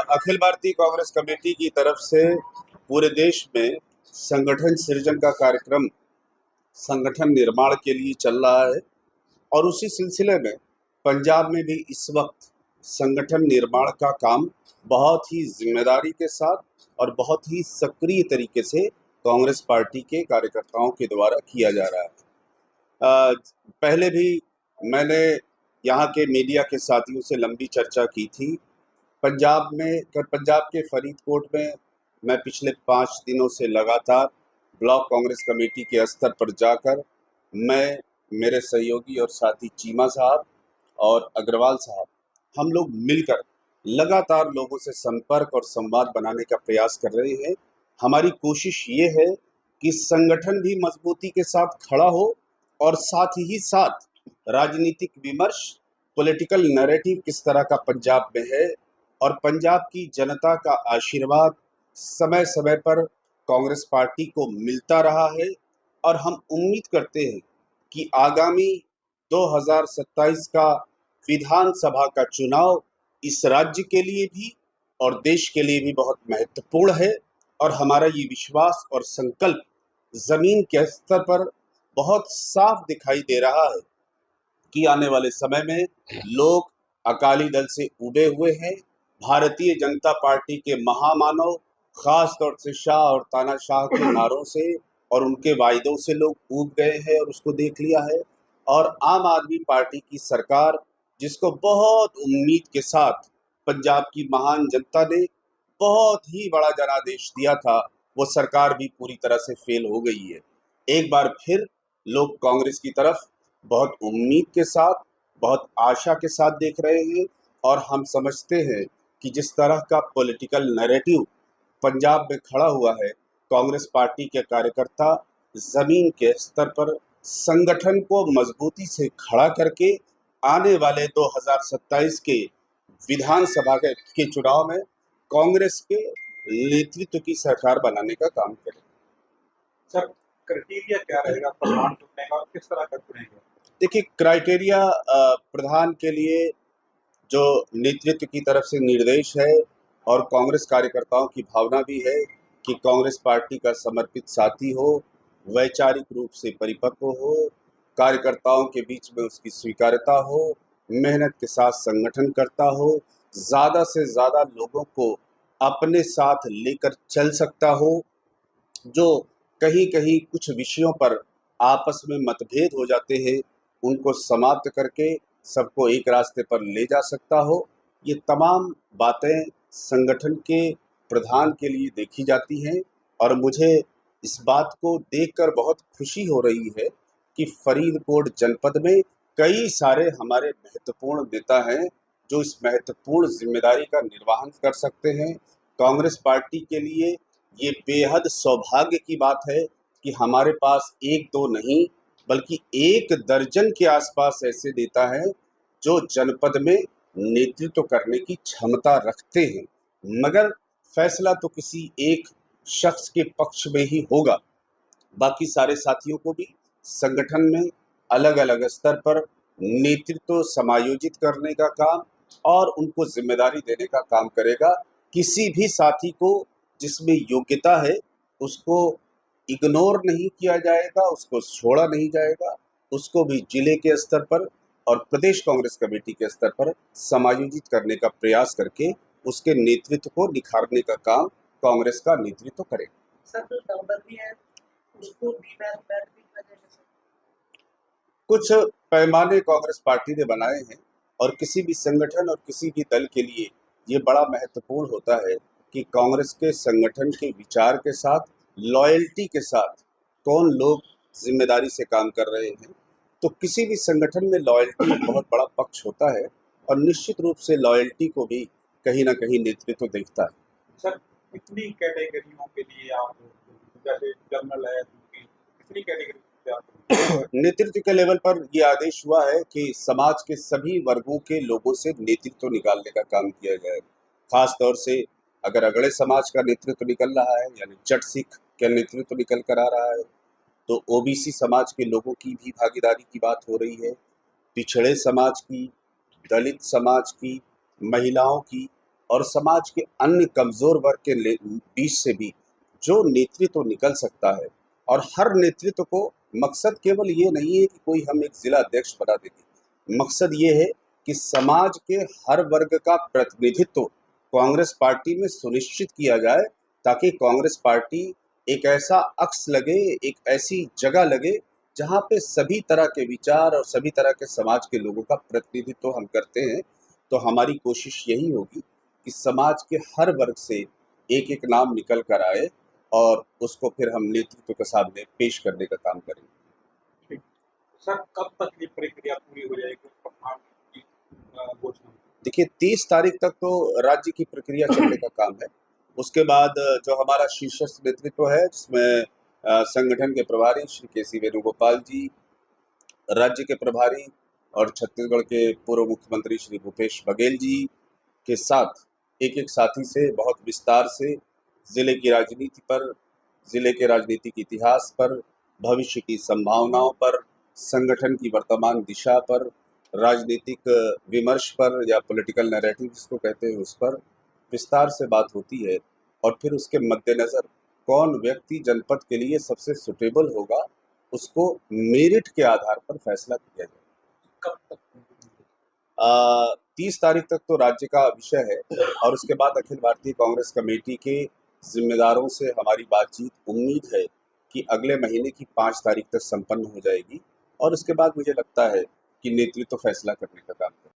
Akhil Bharatiya Congress committee की तरफ से पूरे देश में संगठन सृजन का कार्यक्रम, संगठन निर्माण के लिए चल रहा है और उसी सिलसिले में पंजाब में भी इस वक्त संगठन निर्माण का काम बहुत ही जिम्मेदारी के साथ और बहुत ही सक्रिय तरीके से कांग्रेस पार्टी के कार्यकर्ताओं के द्वारा किया जा रहा है। पहले भी मैंने यहाँ के मीडिया के साथियों से लंबी चर्चा की थी। पंजाब के फरीदकोट में मैं पिछले 5 दिनों से लगातार ब्लॉक कांग्रेस कमेटी के स्तर पर जाकर मैं, मेरे सहयोगी और साथी चीमा साहब और अग्रवाल साहब, हम लोग मिलकर लगातार लोगों से संपर्क और संवाद बनाने का प्रयास कर रहे हैं। हमारी कोशिश ये है कि संगठन भी मजबूती के साथ खड़ा हो और साथ ही साथ राजनीतिक विमर्श, पॉलिटिकल नैरेटिव किस तरह का पंजाब में है और पंजाब की जनता का आशीर्वाद समय समय पर कांग्रेस पार्टी को मिलता रहा है और हम उम्मीद करते हैं कि आगामी 2027 का विधानसभा का चुनाव इस राज्य के लिए भी और देश के लिए भी बहुत महत्वपूर्ण है और हमारा ये विश्वास और संकल्प जमीन के स्तर पर बहुत साफ दिखाई दे रहा है कि आने वाले समय में लोग अकाली दल से उबे हुए हैं। भारतीय जनता पार्टी के महामानव, खास तौर से शाह और तानाशाह के नारों से और उनके वायदों से लोग ऊब गए हैं और उसको देख लिया है। और आम आदमी पार्टी की सरकार, जिसको बहुत उम्मीद के साथ पंजाब की महान जनता ने बहुत ही बड़ा जनादेश दिया था, वो सरकार भी पूरी तरह से फेल हो गई है। एक बार फिर लोग कांग्रेस की तरफ बहुत उम्मीद के साथ, बहुत आशा के साथ देख रहे हैं और हम समझते हैं कि जिस तरह का पॉलिटिकल नैरेटिव पंजाब में खड़ा हुआ है, कांग्रेस पार्टी के कार्यकर्ता जमीन के स्तर पर संगठन को मजबूती से खड़ा करके आने वाले 2027 के विधानसभा के चुनाव में कांग्रेस के नेतृत्व की सरकार बनाने का काम करें। सर, क्राइटेरिया क्या रहेगा प्रधान चुनने का और किस तरह का चुनेंगे? देखिए, क्राइटेरिया प्रधान के लिए जो नेतृत्व की तरफ से निर्देश है और कांग्रेस कार्यकर्ताओं की भावना भी है कि कांग्रेस पार्टी का समर्पित साथी हो, वैचारिक रूप से परिपक्व हो, कार्यकर्ताओं के बीच में उसकी स्वीकार्यता हो, मेहनत के साथ संगठन करता हो, ज़्यादा से ज़्यादा लोगों को अपने साथ लेकर चल सकता हो, जो कहीं कहीं कुछ विषयों पर आपस में मतभेद हो जाते हैं उनको समाप्त करके सबको एक रास्ते पर ले जा सकता हो। ये तमाम बातें संगठन के प्रधान के लिए देखी जाती हैं और मुझे इस बात को देखकर बहुत खुशी हो रही है कि फरीदकोट जनपद में कई सारे हमारे महत्वपूर्ण नेता हैं जो इस महत्वपूर्ण जिम्मेदारी का निर्वहन कर सकते हैं। कांग्रेस पार्टी के लिए ये बेहद सौभाग्य की बात है कि हमारे पास एक दो नहीं बल्कि 1 दर्जन के आसपास ऐसे नेता हैं जो जनपद में नेतृत्व करने की क्षमता रखते हैं, मगर फैसला तो किसी एक शख्स के पक्ष में ही होगा। बाकी सारे साथियों को भी संगठन में अलग अलग स्तर पर नेतृत्व समायोजित करने का काम और उनको जिम्मेदारी देने का काम करेगा। किसी भी साथी को जिसमें योग्यता है उसको इग्नोर नहीं किया जाएगा, उसको छोड़ा नहीं जाएगा, उसको भी जिले के स्तर पर और प्रदेश कांग्रेस कमेटी के स्तर पर समायोजित करने का प्रयास करके उसके नेतृत्व को निखारने का काम कांग्रेस का नेतृत्व करेगा। सर, जो नवबंदी है उसको भी मैं भी कुछ पैमाने कांग्रेस पार्टी ने बनाए हैं और किसी भी संगठन और किसी भी दल के लिए ये बड़ा महत्वपूर्ण होता है कि कांग्रेस के संगठन के विचार के साथ, लॉयल्टी के साथ कौन लोग जिम्मेदारी से काम कर रहे हैं। तो किसी भी संगठन में लॉयल्टी बहुत बड़ा पक्ष होता है और निश्चित रूप से लॉयल्टी को भी कहीं ना कहीं नेतृत्व देखता है। सर, कितनी कैटेगरियों के लिए आप, जैसे जनरल है, कितनी कैटेगरी नेतृत्व के लेवल पर ये आदेश हुआ है कि समाज के सभी वर्गों के लोगों से नेतृत्व निकालने का काम किया जाए। खास तौर से अगर अगड़े समाज का नेतृत्व निकल रहा है, यानी जट सिख का नेतृत्व निकल कर आ रहा है, तो ओबीसी समाज के लोगों की भी भागीदारी की बात हो रही है। पिछड़े समाज की, दलित समाज की, महिलाओं की, और समाज के अन्य कमज़ोर वर्ग के बीच से भी जो नेतृत्व निकल सकता है, और हर नेतृत्व को मकसद केवल ये नहीं है कि कोई हम एक जिला अध्यक्ष बना देंगे, मकसद ये है कि समाज के हर वर्ग का प्रतिनिधित्व कांग्रेस पार्टी में सुनिश्चित किया जाए, ताकि कांग्रेस पार्टी एक ऐसा अक्स लगे, एक ऐसी जगह लगे जहाँ पे सभी तरह के विचार और सभी तरह के समाज के लोगों का प्रतिनिधित्व हम करते हैं। तो हमारी कोशिश यही होगी कि समाज के हर वर्ग से एक एक नाम निकल कर आए और उसको फिर हम नेतृत्व के सामने पेश करने का काम करेंगे। ठीक। सर, कब तक ये प्रक्रिया पूरी हो जाएगी प्रधान की घोषणा? देखिए, 30 तारीख तक तो राज्य की प्रक्रिया चलने का काम है। उसके बाद जो हमारा शीर्षस्थ नेतृत्व है, जिसमें संगठन के प्रभारी श्री केसी वेणुगोपाल जी, राज्य के प्रभारी और छत्तीसगढ़ के पूर्व मुख्यमंत्री श्री भूपेश बघेल जी के साथ एक एक साथी से बहुत विस्तार से ज़िले की राजनीति पर, ज़िले के राजनीतिक इतिहास पर, भविष्य की संभावनाओं पर, संगठन की वर्तमान दिशा पर, राजनीतिक विमर्श पर या पॉलिटिकल नैरेटिव जिसको कहते हैं, उस पर विस्तार से बात होती है। और फिर उसके मद्देनज़र कौन व्यक्ति जनपद के लिए सबसे सुटेबल होगा, उसको मेरिट के आधार पर फैसला किया जाए। कब तक? 30 तारीख तक तो राज्य का विषय है, और उसके बाद अखिल भारतीय कांग्रेस कमेटी के जिम्मेदारों से हमारी बातचीत उम्मीद है कि अगले महीने की 5 तारीख तक संपन्न हो जाएगी, और उसके बाद मुझे लगता है कि नेतृत्व फैसला करने का काम करेगा।